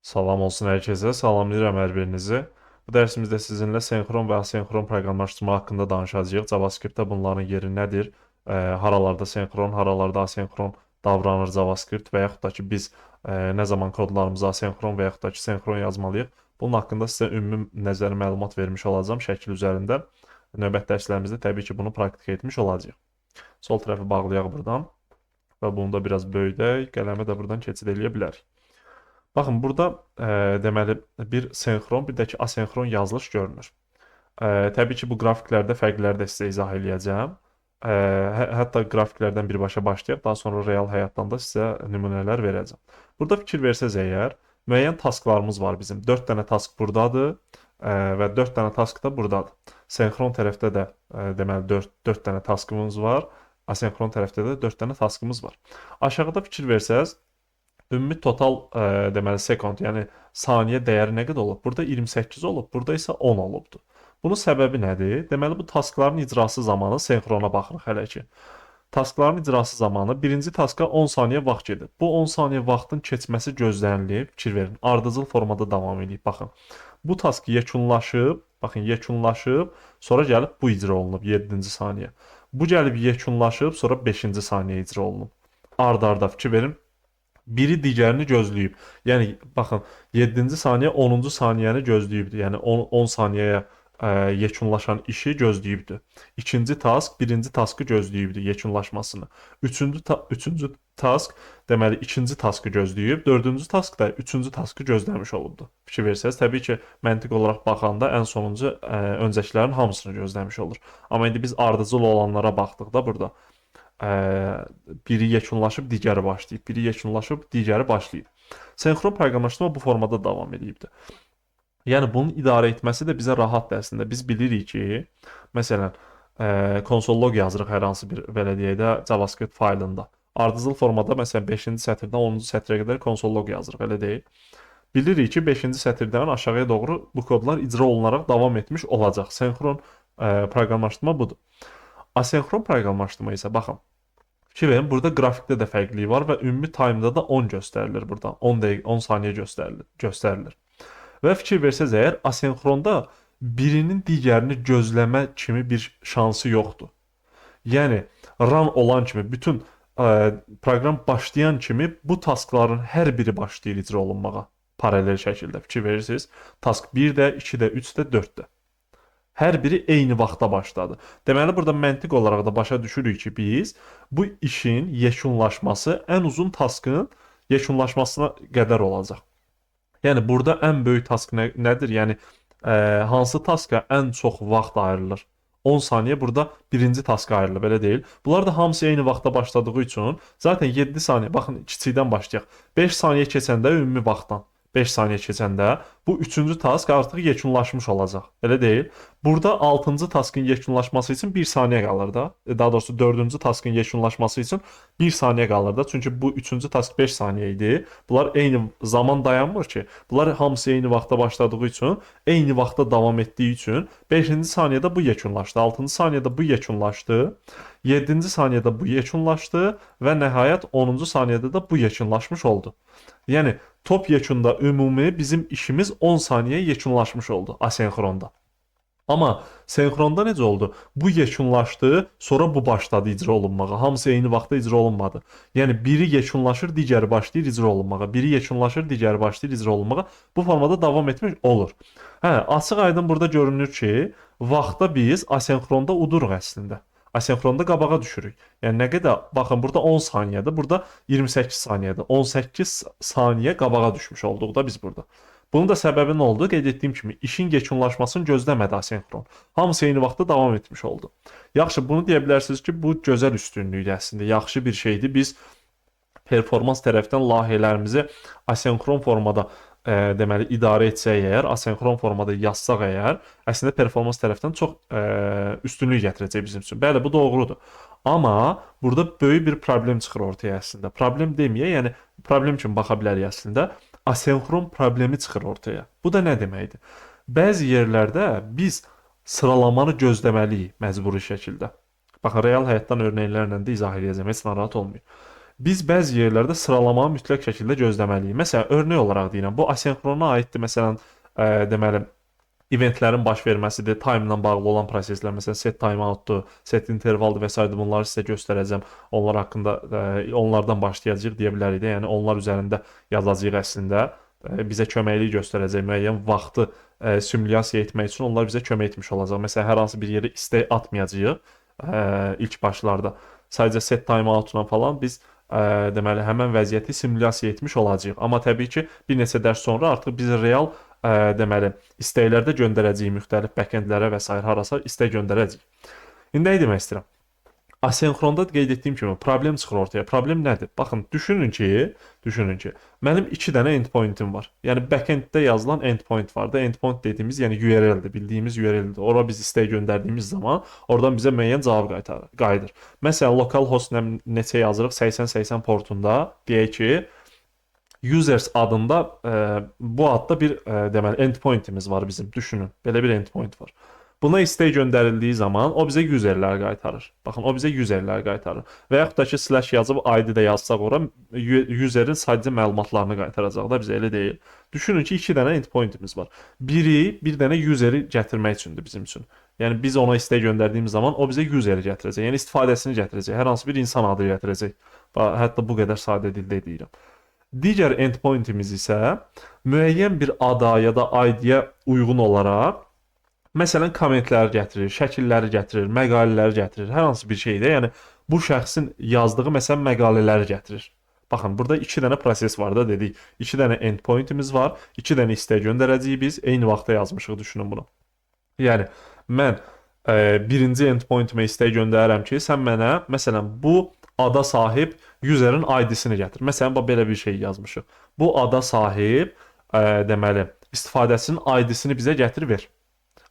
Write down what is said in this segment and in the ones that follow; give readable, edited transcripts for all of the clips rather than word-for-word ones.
Salam olsun herkese, salamlayıram hər birinizi. Bu dərsimizdə sizinlə senxron və asenkron proqramlaşdırma haqqında danışacağıq. JavaScript-də bunların yeri nədir? Haralarda senxron, haralarda asenkron davranır JavaScript və yaxud da ki biz nə zaman kodlarımızı asenkron və yaxud da ki senxron yazmalıyıq? Bunun haqqında sizə ümumi nəzəri məlumat vermiş olacağam şəkil üzərində. Növbəti dərslərimizdə təbii ki bunu praktik etmiş olacağıq. Sol tərəfi bağlayaq buradan və bunu da biraz böyüdək. Qələmi də buradan keçid eləyə bilərik. Baxın, burada deməli bir senxron, bir də ki asenkron yazılış görünür. Təbii ki, bu qrafiklərdə fərqləri də sizə izah eləyəcəm. Hətta qrafiklərdən birbaşa başlayıb, daha sonra real həyatdan da sizə nümunələr verəcəm. Burada fikir versəz əgər, müəyyən tasklarımız var bizim. 4 dənə task buradadır və 4 dənə task da buradadır. Senxron tərəfdə də deməli 4 dənə taskımız var. Asenkron tərəfdə də 4 dənə taskımız var. Aşağıda fikir versəz, ümumi total deməli sekund, yəni saniyə dəyəri nə qədər olub? Burada 28 olub, burada isə 10 olubdur. Bunun səbəbi nədir? Deməli bu taskların icrası zamanı senxrona baxırıq hələ ki. Taskların icrası zamanı birinci taska 10 saniyə vaxt gedir. Bu 10 saniyə vaxtın keçməsi gözlənilib, fikir verin. Ardıcıl formada davam edib. Baxın. Bu task yekunlaşıb, baxın yekunlaşıb, sonra gəlib bu icra olunub 7-ci saniyə. Bu gəlib yekunlaşıb, sonra 5-ci saniyə icra olunub. Arda-arda fikir verin. Biri digərini gözləyib. Yəni baxın 7-ci saniyə 10-cu saniyəni gözləyibdi. Yəni 10 saniyəyə yekunlaşan işi gözləyibdi. İkinci task birinci taskı gözləyibdi yekunlaşmasını. Üçüncü task deməli ikinci taskı gözləyib, dördüncü task da üçüncü taskı gözləmiş olubdu. Fikir versəz, təbii ki, məntiq olaraq baxanda ən sonuncu öncəkilərin hamısını gözləmiş olur. Amma indi biz ardıcıl olanlara baxdıqda burada biri yekunlaşıb, digəri başlayıb, biri yekunlaşıb, digəri başlayıb. Senxron proqramlaşdırma bu formada davam edibdir. Yəni bunun idarə etməsi də bizə rahatdır əslində. Biz bilirik ki, məsələn, konsollog yazırıq hər hansı bir belə deyək də JavaScript faylında. Ardıcıl formada məsələn 5-ci sətirdən 10-cu sətrə qədər konsollog yazırıq, elə deyil. Bilirik ki, 5-ci sətirdən aşağıya doğru bu kodlar icra olunaraq davam etmiş olacaq. Senxron proqramlaşdırma budur. Asenkron proqramlaşdırma isə baxın. Fikir verin, burada qrafikdə də fərqlilik var və ümumi time-da da 10 göstərilir burada. 10 saniyə göstərilir. Və fikir versəz əgər asenkronda birinin digərini gözləmə kimi bir şansı yoxdur. Yəni run olan kimi bütün proqram başlayan kimi bu taskların hər biri başlayır icra olunmağa paralel şəkildə. Fikir verirsiniz. Task 1 də, 2 də, 3 də, 4 də. Hər biri eyni vaxtda başladı. Deməli burada məntiq olaraq da başa düşürük ki, biz bu işin yekunlaşması ən uzun taskın yekunlaşmasına qədər olacaq. Yəni burada ən böyük task nədir? Yəni hansı taska ən çox vaxt ayrılır? 10 saniyə burada birinci taska ayrılır, belə deyil. Bunlar da hamısı eyni vaxtda başladığı üçün zaten 7 saniyə, baxın kiçikdən başlayaq. 5 saniyə keçəndə ümumi vaxtdan 5 saniyə keçəndə bu üçüncü task artıq yekunlaşmış olacaq. Elə deyil. Burada 6-cı taskın yekunlaşması üçün 1 saniyə qalır da. Daha doğrusu 4-cü taskın yekunlaşması üçün 1 saniyə qalır da. Çünki bu üçüncü task 5 saniyə idi. Bunlar eyni zaman dayanmır ki. Bunlar hamısı eyni vaxtda başladığı üçün, eyni vaxtda davam etdiyi üçün 5-ci saniyədə bu yekunlaşdı, 6-cı saniyədə bu yekunlaşdı, 7-ci saniyədə bu yekunlaşdı və nəhayət 10-cu saniyədə də bu yekunlaşmış oldu. Yəni top yekunda ümumi bizim işimiz 10 saniyə yekunlaşmış oldu asenkronda. Amma senxronda necə oldu? Bu yekunlaşdı, sonra bu başladı icra olunmağa. Hamısı eyni vaxtda icra olunmadı. Yəni biri yekunlaşır, digəri başlayır icra olunmağa. Biri yekunlaşır, digəri başlayır icra olunmağa. Bu formada davam etmiş olur. Hə, açıq-aydın burada görünür ki, vaxtda biz asenkronda uduruq əslində. Asenkronda qabağa düşürük. Yəni nə qədər? Baxın, burada 10 saniyədir, burada 28 saniyədir. 18 saniyə qabağa düşmüş olduq da biz burada. Bunun da səbəbi nə oldu? Qeyd etdiyim kimi, işin yekunlaşmasını gözləmədi asenkron. Hamısı eyni vaxtda davam etmiş oldu. Yaxşı, bunu deyə bilərsiniz ki, bu gözəl üstünlükdür əslində. Yaxşı bir şeydir. Biz performans tərəfdən layihələrimizi asenkron formada deməli idarə etsək əgər, asenkron formada yazsaq əgər, əslində performans tərəfdən çox üstünlük gətirəcək bizim üçün. Bəli, bu doğrudur. Amma burada böyük bir problem çıxır ortaya əslində. Problem deməyək, yəni problem kimi baxa bilərik əslində. Asenkron problemi çıxır ortaya. Bu da nə deməkdir? Bəzi yerlərdə biz sıralamanı gözləməliyik məcburi şəkildə. Baxın, real həyatdan örnəklərlə də izah edəcəm, heç narahat olmayın. Biz bəzi yerlərdə sıralamanı mütləq şəkildə gözləməliyik. Məsələn, örnək olaraq deyirəm, bu asenxrona aiddir. Məsələn, deməli, eventlərin baş verməsidir, time ilə bağlı olan proseslər, məsələn, set timeoutdur, set intervaldır və s. bunları sizə göstərəcəm. Onlar haqqında onlardan başlayacağıq deyə bilərik də. Yəni onlar üzərində yazacağıq əslində. Bizə köməklik göstərəcək müəyyən vaxtı simulyasiya etmək üçün onlar bizə kömək etmiş olacaq. Məsələn, hər hansı bir yerə istək atmayacağıq ilk başlarda. Sadəcə set timeoutla falan biz deməli həmin vəziyyəti simulyasiya etmiş olacağıq. Amma təbii ki, bir neçə dərs sonra artıq biz real deməli istəklərdə göndərəcəyik müxtəlif backendlərə və s. harasa istək göndərəcəyik. İndi nə demək istəyirəm? Asenxronda qeyd etdiyim kimi problem çıxır ortaya. Problem nədir? Baxın, düşünün ki, mənim 2 dənə endpointim var. Yəni backenddə yazılan endpoint var da. Endpoint dediyimiz, yəni URL-dir, bildiyimiz URL-dir. Ora biz istək göndərdiyimiz zaman oradan bizə müəyyən cavab qayıdır. Məsələn, localhost neçə yazırıq? 8080 portunda deyək ki, users adında bu adda bir deməli endpointimiz var bizim. Düşünün, belə bir endpoint var. Buna istək göndərildiyi zaman o bizə userlər qaytarır. Baxın, o bizə userlər qaytarır. Və yaxud da ki, slash yazıb ID də yazsaq ora userin sadəcə məlumatlarını qaytaracaq da bizə, elə deyil. Düşünün ki, 2 dənə endpointimiz var. Biri bir dənə useri gətirmək üçündür bizim üçün. Yəni biz ona istək göndərdiyimiz zaman o bizə useri gətirəcək. Yəni istifadəsini gətirəcək. Hər hansı bir insan adı gətirəcək. Hətta bu qədər sadə dildə deyirəm. Digər endpointimiz isə müəyyən bir ada ya da ID-yə uyğun olaraq məsələn, kommentləri gətirir, şəkilləri gətirir, məqalələri gətirir, hər hansı bir şeydə, yəni bu şəxsin yazdığı məsələn məqalələri gətirir. Baxın, burada 2 dənə proses var da dedik. 2 dənə endpointimiz var, 2 dənə istək göndərəcəyik biz, eyni vaxtda yazmışıq, düşünün bunu. Yəni mən birinci endpointimə istək göndərirəm ki, sən mənə məsələn bu ada sahib userin ID-sini gətir. Məsələn, belə bir şey yazmışıq. Bu ada sahib deməli istifadəçinin ID-sini bizə gətir ver.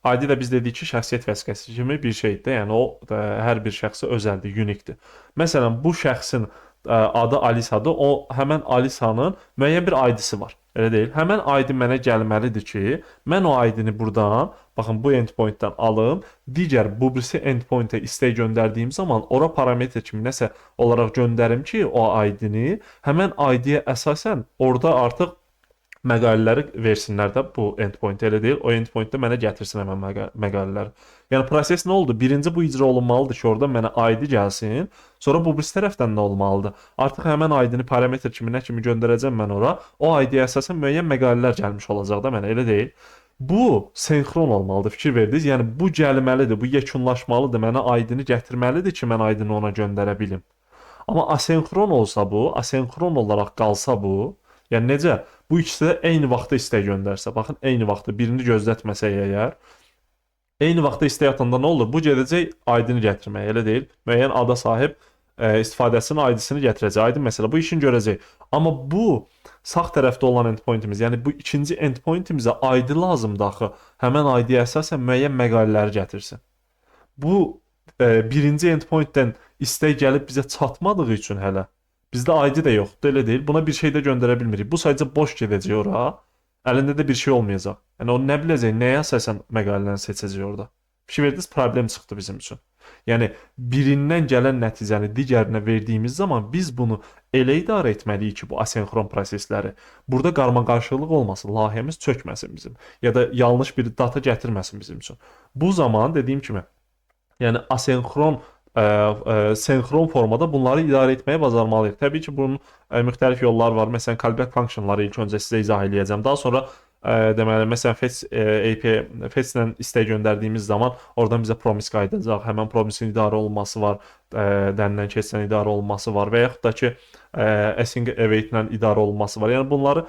ID də biz dedik ki, şəxsiyyət vəsiqəsi kimi bir şeydir. Yəni o hər bir şəxsə özəldir, unikdir. Məsələn, bu şəxsin adı Alisadır. O həmin Alisanın müəyyən bir ID-si var. Elə deyil. Həmin ID mənə gəlməlidir ki, mən o ID-ni buradan, baxın bu endpointdən alım, digər bu birisi endpointə istək göndərdiyim zaman ora parametr kimi nəsə olaraq göndərim ki, o ID-ni həmin ID-yə əsasən orada artıq məqalələri versinlər də bu endpoint, elə deyil. O endpointdə mənə gətirsin həmən məqalələri. Yəni proses nə oldu? Birinci bu icra olunmalıdır ki, orada mənə ID gəlsin. Sonra bu birisi tərəfdən nə olmalıdır? Artıq həmən ID-ni parametr kimi nə kimi göndərəcəm mən ora? O ID-yə əsasən müəyyən məqalələr gəlmiş olacaq da mənə, elə deyil. Bu senxron olmalıdır, fikir verdiniz? Yəni bu gəlməlidir, bu yekunlaşmalıdır, mənə ID-ni gətirməlidir ki, mən ID-ni ona göndərə bilim. Amma asenxron olsa bu, asenxron olaraq qalsa bu, yəni necə? Bu ikisi də eyni vaxtda istək göndərsə, baxın, eyni vaxtda birini gözlətməsək əgər, eyni vaxtda istək atanda nə olur? Bu gedəcək ID-ni gətirməyə, elə deyil. Müəyyən ada sahib istifadəsinin ID-sini gətirəcək. ID məsələ bu işini görəcək. Amma bu sağ tərəfdə olan endpointimiz, yəni bu ikinci endpointimizə ID lazımdır axı. Həmin ID-yə əsasən müəyyən məqalələri gətirsin. Bu birinci endpointdən istək gəlib bizə çatmadığı üçün hələ bizdə ID də yoxdur, elə deyil. Buna bir şey də göndərə bilmirik. Bu sadəcə boş gedəcək ora. Əlində də bir şey olmayacaq. Yəni o nə biləcək, nəyə əsasən məqaləni seçəcək orada. Fikir verdiniz, problem çıxdı bizim üçün. Yəni birindən gələn nəticəni digərinə verdiyimiz zaman biz bunu elə idarə etməliyik ki, bu asenxron prosesləri burada qarmaqarışıqlıq olmasın, layihəmiz çökməsin bizim ya da yanlış bir data gətirməsin bizim üçün. Bu zaman dediyim kimi, yəni asenxron senxron formada bunları idarə etməyə bacarmalıyıq. Təbii ki, bunun müxtəlif yolları var. Məsələn, callback funksiyonları ilk öncə sizə izah edəcəm. Daha sonra deməli, məsələn, fetch API fetch-lə istək göndərdiyimiz zaman oradan bizə promise qayıdacaq. Həmin promise-in idarə olunması var, dəndən keçən idarə olunması var və yaxud da ki, async await-lə idarə olunması var. Yəni bunları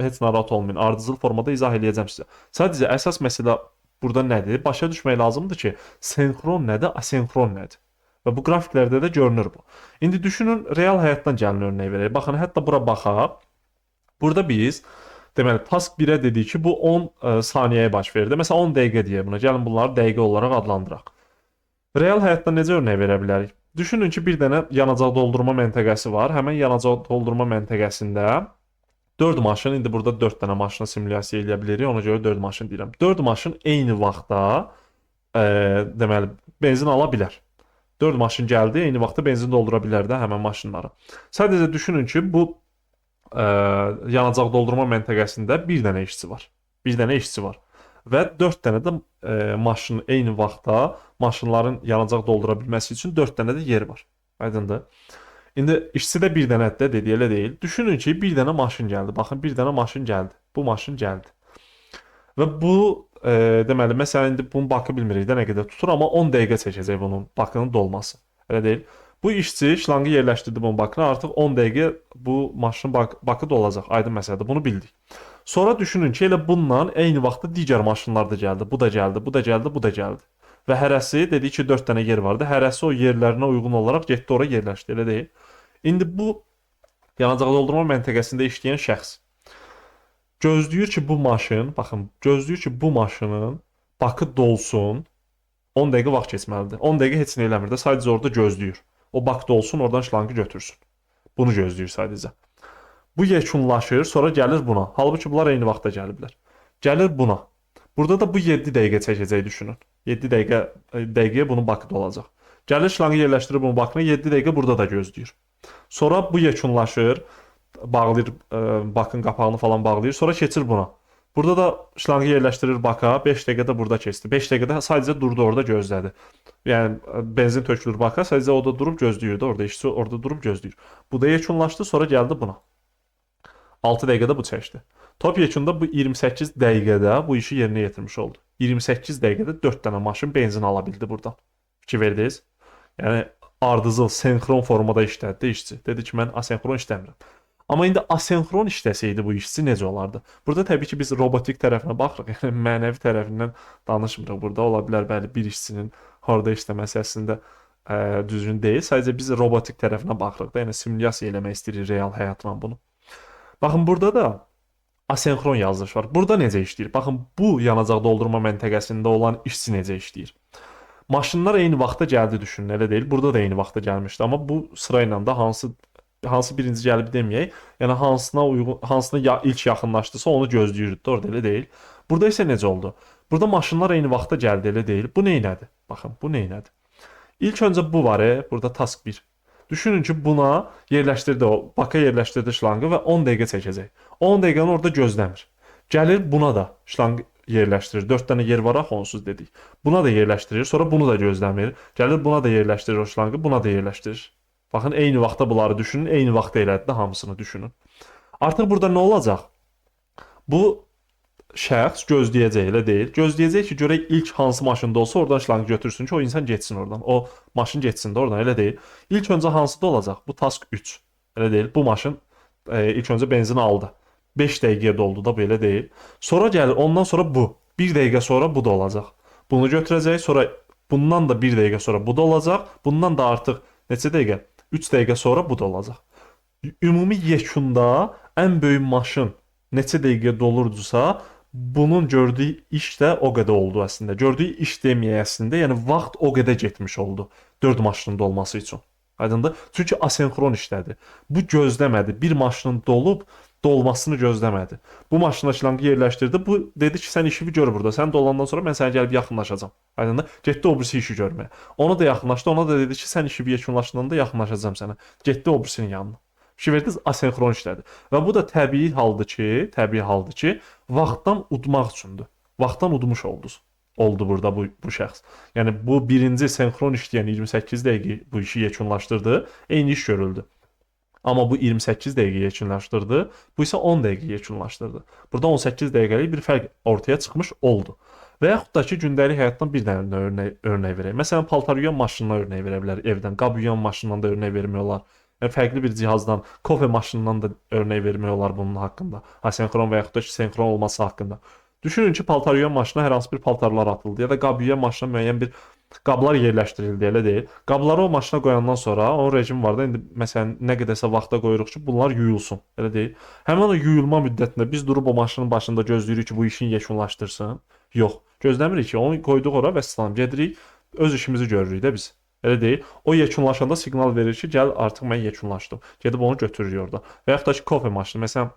heç narahat olmayın. Ardıcıl formada izah edəcəm sizə. Sadəcə əsas məsələ burada nədir? Başa düşmək lazımdır ki, senxron nədir, asenxron nədir? Və bu qrafiklərdə də görünür bu. İndi düşünün, real həyatdan gəlin örnək verək. Baxın, hətta bura baxaq. Burada biz, deməli, task 1-ə dedik ki, bu 10 saniyəyə baş verdi. Məsələn, 10 dəqiqə deyək buna. Gəlin bunları dəqiqə olaraq adlandıraq. Real həyatdan necə örnək verə bilərik? Düşünün ki, bir dənə yanacaq doldurma məntəqəsi var. Həmin yanacaq doldurma məntəqəsində 4 maşın, indi burada 4 dənə maşını simulyasiya edə bilirik, ona görə 4 maşın deyirəm. 4 maşın eyni vaxtda deməli, benzin ala bilər. 4 maşın gəldi, eyni vaxtda benzin doldura bilər də həmin maşınları. Sadəcə düşünün ki, bu yanacaq doldurma məntəqəsində bir dənə işçi var. Bir dənə işçi var. Və 4 dənə də maşın eyni vaxtda maşınların yanacaq doldura bilməsi üçün 4 dənə də yer var. Aydındır? İndi işçi də bir dənədir də, dedi, elə deyil. Düşünün ki, bir dənə maşın gəldi. Baxın, bir dənə maşın gəldi. Bu maşın gəldi. Və bu deməli, məsələn, indi bunun bakı bilmirik də nə qədər tutur, amma 10 dəqiqə çəkəcək bunun bakının dolması. Elə deyil. Bu işçi şlangı yerləşdirdi bunun bakına, artıq 10 dəqiqə bu maşının bakı dolacaq. Aydın məsələdir, bunu bildik. Sonra düşünün ki, elə bununla eyni vaxtda digər maşınlar da gəldi. Bu da gəldi, bu da gəldi, bu da gəldi. Və hərəsi dedi ki, 4 dənə yer vardı. Hərəsi o yerlərinə uyğun olaraq getdi ora yerləşdi, elə deyil. İndi bu yanacaq doldurma məntəqəsində işləyən şəxs gözləyir ki, bu maşın, baxın, gözləyir ki, bu maşının bakı dolsun. 10 dəqiqə vaxt keçməlidir. 10 dəqiqə heç nə eləmir də, sadəcə orada gözləyir. O bak dolsun, oradan şlangı götürsün. Bunu gözləyir sadəcə. Bu yekunlaşır, sonra gəlir buna. Halbuki bunlar eyni vaxtda gəliblər. Gəlir buna. Burada da bu 7 dəqiqə çəkəcək düşünün. 7 dəqiqəyə bunun bakı dolacaq. Gəlir şlangı yerləşdirir bunun bakına, 7 dəqiqə burada da gözləyir. Sonra bu yekunlaşır, bağlayır, bakın qapağını falan bağlayır, sonra keçir buna. Burada da şlangı yerləşdirir baka, 5 dəqiqə də burada keçdi. 5 dəqiqə də sadəcə durdu orada gözlədi. Yəni benzin tökülür baka, sadəcə o da durub gözləyirdi orada, işçi orada durub gözləyir. Bu da yekunlaşdı, sonra gəldi buna. 6 dəqiqədə bu çəkdi. Top yekunda bu 28 dəqiqədə bu işi yerinə yetirmiş oldu. 28 dəqiqədə 4 dənə maşın benzin ala bildi buradan. Fikir verdiniz? Yəni ardıcıl, senkron formada işlədi işçi. Dedi ki, mən asenkron işləmirəm. Amma indi asenkron işləsəydi bu işçi necə olardı? Burada təbii ki, biz robotik tərəfinə baxırıq. Yəni mənəvi tərəfindən danışmırıq. Burada ola bilər bəli bir işçinin orada işləməsi əslində düzgün deyil. Sadəcə biz robotik tərəfinə baxırıq da. Yəni simulyasiya eləmək istəyirik real həyatla bunu. Baxın, burada da asenkron yazılış var. Burada necə işləyir? Baxın, bu yanacaq doldurma məntəqəsində olan işçi necə işləyir? Maşınlar eyni vaxtda gəldi düşünün, elə deyil. Burada da eyni vaxtda gəlmişdi, amma bu sıra ilə də hansı birinci gəlib deməyək, yəni hansına ilk yaxınlaşdısa onu gözləyirdi, orada elə deyil. Burada isə necə oldu? Burada maşınlar eyni vaxtda gəldi, elə deyil. Bu neynədir? Baxın, bu neynədir? İlk öncə bu var, burada task 1. Düşünün ki, buna yerləşdirdi o, baka yerləşdirdi şlangı və 10 dəqiqə çəkəcək. 10 dəqiqəni orada gözləmir. Gəlir buna da şlangı yerləşdirir. 4 dənə yer var axı onsuz dedik. Buna da yerləşdirir, sonra bunu da gözləmir. Gəlir buna da yerləşdirir o şlangı, buna da yerləşdirir. Baxın, eyni vaxtda bunları düşünün, eyni vaxtda elədi də hamısını düşünün. Artıq burada nə olacaq? Bu şəxs gözləyəcək, elə deyil. Gözləyəcək ki, görək ilk hansı maşında olsa oradan şlangı götürsün ki, o insan getsin oradan. O maşın getsin də oradan, elə deyil. İlk öncə hansıda olacaq? Bu task 3. Elə deyil. Bu maşın ilk öncə benzin aldı. 5 dəqiqəyə doldu da, belə deyil. Sonra gəlir, ondan sonra bu. 1 dəqiqə sonra bu da olacaq. Bunu götürəcək, sonra bundan da 1 dəqiqə sonra bu da olacaq. Bundan da artıq neçə dəqiqə? 3 dəqiqə sonra bu da olacaq. Ümumi yekunda ən böyük maşın neçə dəqiqə dolurdusa, bunun gördüyü iş də o qədər oldu əslində. Gördüyü iş deməyək əslində, yəni vaxt o qədər getmiş oldu 4 maşının dolması üçün. Aydındır? Çünki asenkron işlədi. Bu gözləmədi. Bir maşının dolmasını gözləmədi. Bu maşına şlangı yerləşdirdi. Bu dedi ki, sən işi gör burada. Sən dolandan sonra mən sənə gəlib yaxınlaşacağam. Aydındır? Getdi o birisi işi görməyə. Ona da yaxınlaşdı. Ona da dedi ki, sən işi yekunlaşdığında da yaxınlaşacağam sənə. Getdi o birisinin yanına. Fikir verdiniz, asenkron işlədi. Və bu da təbii haldır ki, vaxtdan udmaq üçündür. Vaxtdan udmuş oldu burada bu şəxs. Yəni bu birinci senkron işləyən 28 dəqiqə bu işi yekunlaşdırdı, eyni iş görüldü. Amma bu 28 dəqiqə yekunlaşdırdı, bu isə 10 dəqiqə yekunlaşdırdı. Burada 18 dəqiqəlik bir fərq ortaya çıxmış oldu. Və yaxud da ki, gündəlik həyatdan bir dənə örnək verək. Məsələn, paltar yuyan maşınına örnək verə bilər evdən, qab yuyan maşından da örnək vermək olar. Yəni fərqli bir cihazdan, kofe maşınından da örnək vermək olar bunun haqqında. Asenkron və yaxud da ki, senkron olması haqqında. Düşünün ki, paltar yuyan maşına hər hansı bir paltarlar atıldı ya da qab yuyan maşına müəyyən bir qablar yerləşdirildi, elə deyil. Qabları o maşına qoyandan sonra onun rejimi var da, indi məsələn nə qədərsə vaxta qoyuruq ki, bunlar yuyulsun, elə deyil. Həmin o yuyulma müddətində biz durub o maşının başında gözləyirik ki, bu işin yekunlaşdırsın. Yox, gözləmirik ki, onu qoyduq ora və salam gedirik, öz işimizi görürük də biz. Elə deyil. O yekunlaşanda siqnal verir ki, gəl artıq mən yekunlaşdım. Gedib onu götürürük orada. Və yaxud da ki, kofe maşını, məsələn,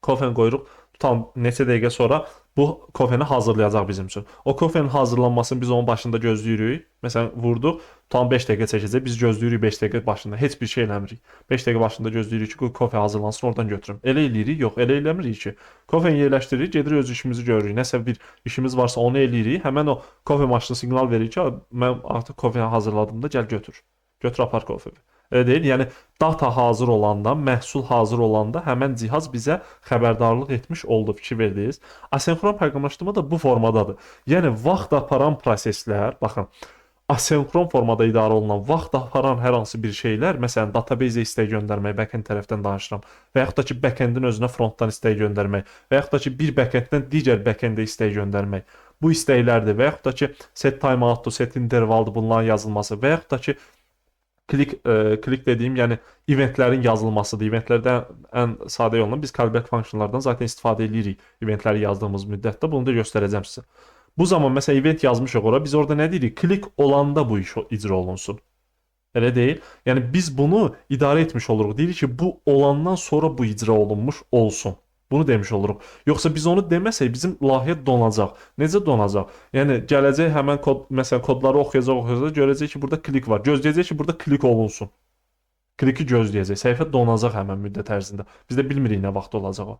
kofeni qoyuruq, tutalım neçə dəqiqə sonra bu kofeni hazırlayacaq bizim üçün. O kofenin hazırlanmasını biz onun başında gözləyirik. Məsələn, vurduq, tam 5 dəqiqə çəkəcək. Biz gözləyirik 5 dəqiqə başında. Heç bir şey eləmirik. 5 dəqiqə başında gözləyirik ki, kofe hazırlansın, oradan götürüm. Elə eləyirik? Yox, elə eləmirik ki. Kofeni yerləşdiririk, gedirik öz işimizi görürük. Nəsə bir işimiz varsa onu eləyirik. Həmin o kofe maşını siqnal verir ki, mən artıq kofeni hazırladım da gəl götür. Götür apar kofeni. Elə deyil? Yəni data hazır olanda, məhsul hazır olanda həmin cihaz bizə xəbərdarlıq etmiş oldu, fikir verdiniz. Asenkron proqramlaşdırma da bu formadadır. Yəni vaxt aparan proseslər, baxın, asenkron formada idarə olunan vaxt aparan hər hansı bir şeylər, məsələn, database-ə istək göndərmək, backend tərəfdən danışıram, və yaxud da ki, backendin özünə frontdan istək göndərmək, və yaxud da ki, bir backenddən digər backend-ə istək göndərmək. Bu istəklərdir və yaxud da ki, set timeout-dur, set intervaldır, bunların yazılması və yaxud da ki, klik dediyim, yəni eventlərin yazılmasıdır. Eventlərdən ən sadə yolla biz callback funksiyonlardan zaten istifadə edirik eventləri yazdığımız müddətdə. Bunu da göstərəcəm sizə. Bu zaman məsələn event yazmışıq ora, biz orada nə deyirik? Klik olanda bu iş icra olunsun. Elə deyil? Yəni biz bunu idarə etmiş oluruq. Deyirik ki, bu olandan sonra bu icra olunmuş olsun. Bunu demiş oluruq. Yoxsa biz onu deməsək bizim layihə donacaq. Necə donacaq? Yəni gələcək həmin kod, məsələn, kodları oxuyacaq, görəcək ki, burada klik var. Gözləyəcək ki, burada klik olunsun. Kliki gözləyəcək. Səhifə donacaq həmin müddət ərzində. Biz də bilmirik nə vaxt olacaq o.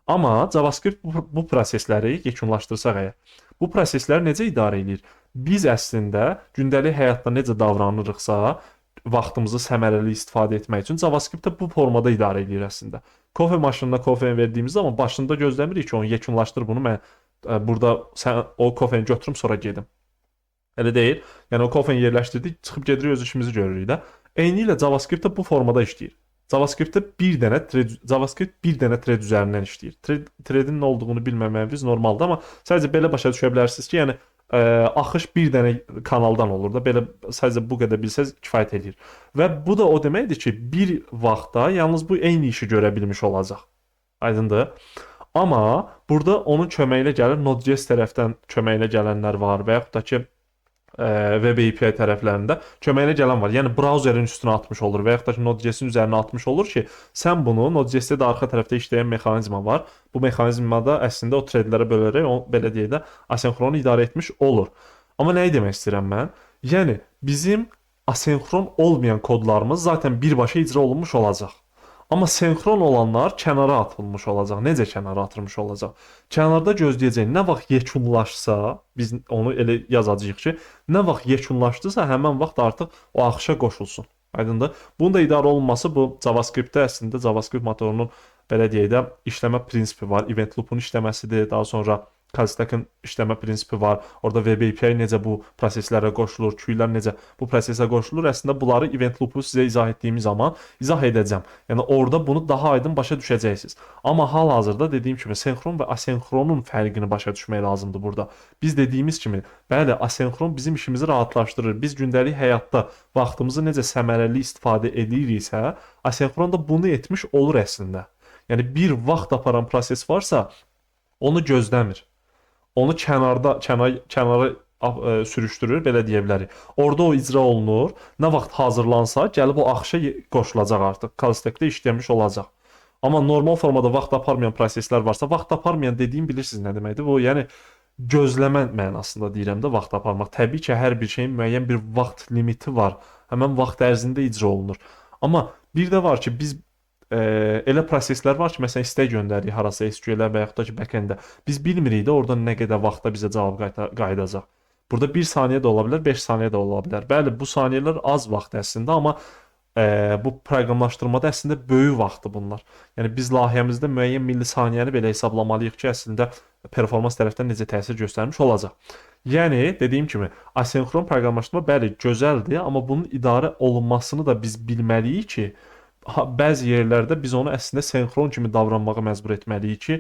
Amma JavaScript bu prosesləri yekunlaşdırsaq əgər, bu prosesləri necə idarə edir? Biz əslində gündəlik həyatda necə davranırıqsa, vaxtımızı səmərəli istifadə etmək üçün JavaScript bu formada idarə edir əslində. Kofe maşınına kofeni verdiyimiz zaman başında gözləmirik ki, onu yekunlaşdır bunu, mən burada sən o kofeni götürüm sonra gedim. Elə deyil. Yəni o kofeni yerləşdirdik, çıxıb gedirik öz işimizi görürük də. Eynilə JavaScript bu formada işləyir. JavaScript bir dənə thread üzərindən işləyir. Threadin nə olduğunu bilməməyimiz normaldır, amma sadəcə belə başa düşə bilərsiniz ki, yəni axış bir dənə kanaldan olur da, belə sadəcə bu qədər bilsəz kifayət edir. Və bu da o deməkdir ki, bir vaxtda yalnız bu eyni işi görə bilmiş olacaq. Aydındır? Amma burada onun köməyi ilə gəlir, Node.js tərəfdən köməyi ilə gələnlər var və yaxud da ki, Web API tərəflərində köməyinə gələn var. Yəni brauzerin üstünə atmış olur və yaxud da ki, Node.js-in üzərinə atmış olur ki, sən bunu Node.js-də də arxa tərəfdə işləyən mexanizma var. Bu mexanizmada əslində o threadlərə bölərək, o belə deyək də, asenxronu idarə etmiş olur. Amma nəyi demək istəyirəm mən? Yəni bizim asenxron olmayan kodlarımız zaten birbaşa icra olunmuş olacaq. Amma senxron olanlar kənara atılmış olacaq. Necə kənara atılmış olacaq? Kənarda gözləyəcək. Nə vaxt yekunlaşsa, biz onu elə yazacağıq ki, nə vaxt yekunlaşdısa, həmin vaxt artıq o axışa qoşulsun. Aydındır? Bunun da idarə olunması bu JavaScript-də əslində JavaScript motorunun belə deyək də işləmə prinsipi var. Event loop-un işləməsidir. Daha sonra Callstack-ın işləmə prinsipi var. Orada Web API necə bu proseslərə qoşulur, queue'lər necə bu prosesə qoşulur. Əslində bunları event loop-u sizə izah etdiyim zaman izah edəcəm. Yəni orada bunu daha aydın başa düşəcəksiniz. Amma hal-hazırda dediyim kimi senxron və asenxronun fərqini başa düşmək lazımdır burada. Biz dediyimiz kimi, bəli, asenxron bizim işimizi rahatlaşdırır. Biz gündəlik həyatda vaxtımızı necə səmərəli istifadə ediriksə, asenxron da bunu etmiş olur əslində. Yəni bir vaxt aparan proses varsa, onu gözləmir. Onu kənara sürüşdürür, belə deyə bilərik. Orada o icra olunur. Nə vaxt hazırlansa, gəlib o axışa qoşulacaq artıq. Callstack-də işləmiş olacaq. Amma normal formada vaxt aparmayan proseslər varsa, vaxt aparmayan dediyim bilirsiniz nə deməkdir? Bu, yəni gözləmə mənasında deyirəm də vaxt aparmaq. Təbii ki, hər bir şeyin müəyyən bir vaxt limiti var. Həmin vaxt ərzində icra olunur. Amma bir də var ki, biz elə proseslər var ki, məsələn, istək göndəririk harasa SQL-ə və yaxud da ki, backend-ə. Biz bilmirik də orada nə qədər vaxtda bizə cavab qayıdacaq. Burada 1 saniyə də ola bilər, 5 saniyə də ola bilər. Bəli, bu saniyələr az vaxt əslində, amma bu proqramlaşdırmada əslində böyük vaxtdır bunlar. Yəni biz layihəmizdə müəyyən millisaniyəni belə hesablamalıyıq ki, əslində performans tərəfdən necə təsir göstərmiş olacaq. Yəni dediyim kimi, asenxron proqramlaşdırma bəli gözəldir, amma bunun idarə olunmasını da biz bilməliyik ki, bəzi yerlərdə biz onu əslində senxron kimi davranmağa məcbur etməliyik ki,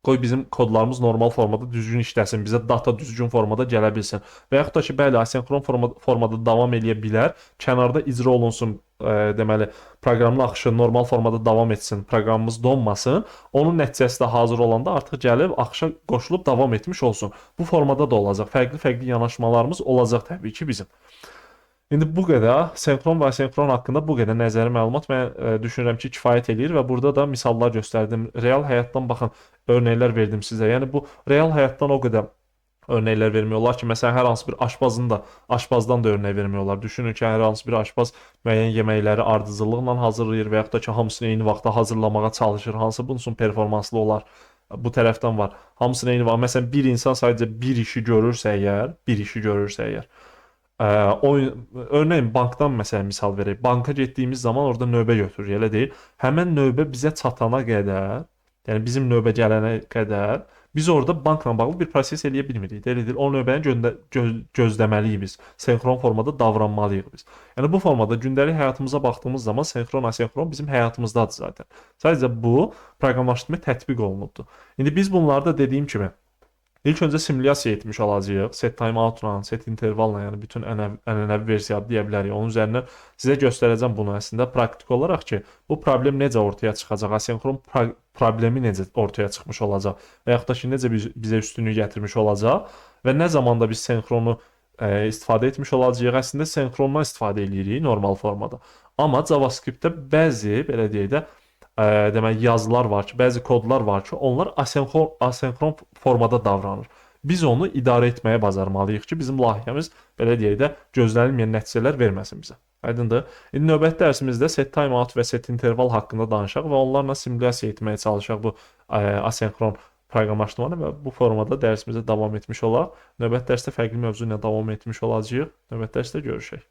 qoy bizim kodlarımız normal formada düzgün işləsin, bizə data düzgün formada gələ bilsin. Və yaxud da ki, bəli, asenxron formada davam edə bilər, kənarda icra olunsun, deməli, proqramın axışı normal formada davam etsin, proqramımız donmasın, onun nəticəsi də hazır olanda artıq gəlib axışa qoşulub davam etmiş olsun. Bu formada da olacaq, fərqli-fərqli yanaşmalarımız olacaq təbii ki bizim. İndi bu qədər senkron və asenkron haqqında bu qədər nəzəri məlumat mən düşünürəm ki, kifayət eləyir və burada da misallar göstərdim. Real həyatdan baxın, örnəklər verdim sizə. Yəni bu real həyatdan o qədər örnəklər vermək olar ki, məsələn, hər hansı bir aşpazdan da örnək vermək olar. Düşünün ki, hər hansı bir aşpaz müəyyən yeməkləri ardıcıllıqla hazırlayır və yaxud da ki, hamısını eyni vaxtda hazırlamağa çalışır. Hansı bunun üçün performanslı olar? Bu tərəfdən var. Hamısını eyni vaxt. Məsələn, bir insan sadəcə bir işi görürsə əgər, o örneğin bankdan məsələn misal verək. Banka getdiyimiz zaman orada növbə götürürük, elə deyil. Həmin növbə bizə çatana qədər, yəni bizim növbə gələnə qədər biz orada bankla bağlı bir proses eləyə bilmirik. Elə deyil. O növbəni gözləməliyik biz. Senkron formada davranmalıyıq biz. Yəni bu formada gündəlik həyatımıza baxdığımız zaman senkron, asenkron bizim həyatımızdadır zaten. Sadəcə bu proqramlaşdırmaya tətbiq olunubdur. İndi biz bunlarda dediyim kimi İlk öncə simulyasiya etmiş olacağıq. Set timeout-la, set intervalla, yəni bütün ənənəvi versiya deyə bilərik. Onun üzərindən sizə göstərəcəm bunu əslində praktik olaraq ki, bu problem necə ortaya çıxacaq, asenkron problemi necə ortaya çıxmış olacaq və yaxud da ki, necə bizə üstünlük gətirmiş olacaq və nə zamanda biz senkronu istifadə etmiş olacağıq. Əslində senkrondan istifadə edirik normal formada. Amma JavaScript-də bəzi, belə deyək də, demək yazılar var ki, bəzi kodlar var ki, onlar asenkron formada davranır. Biz onu idarə etməyə bacarmalıyıq ki, bizim layihəmiz belə deyək də gözlənilməyən nəticələr verməsin bizə. Aydındır? İndi növbəti dərsimizdə set timeout və set interval haqqında danışaq və onlarla simulyasiya etməyə çalışaq bu asenkron proqramlaşdırmanı və bu formada dərsimizə davam etmiş olaq. Növbəti dərsdə fərqli mövzu ilə davam etmiş olacağıq. Növbəti dərsdə görüşək.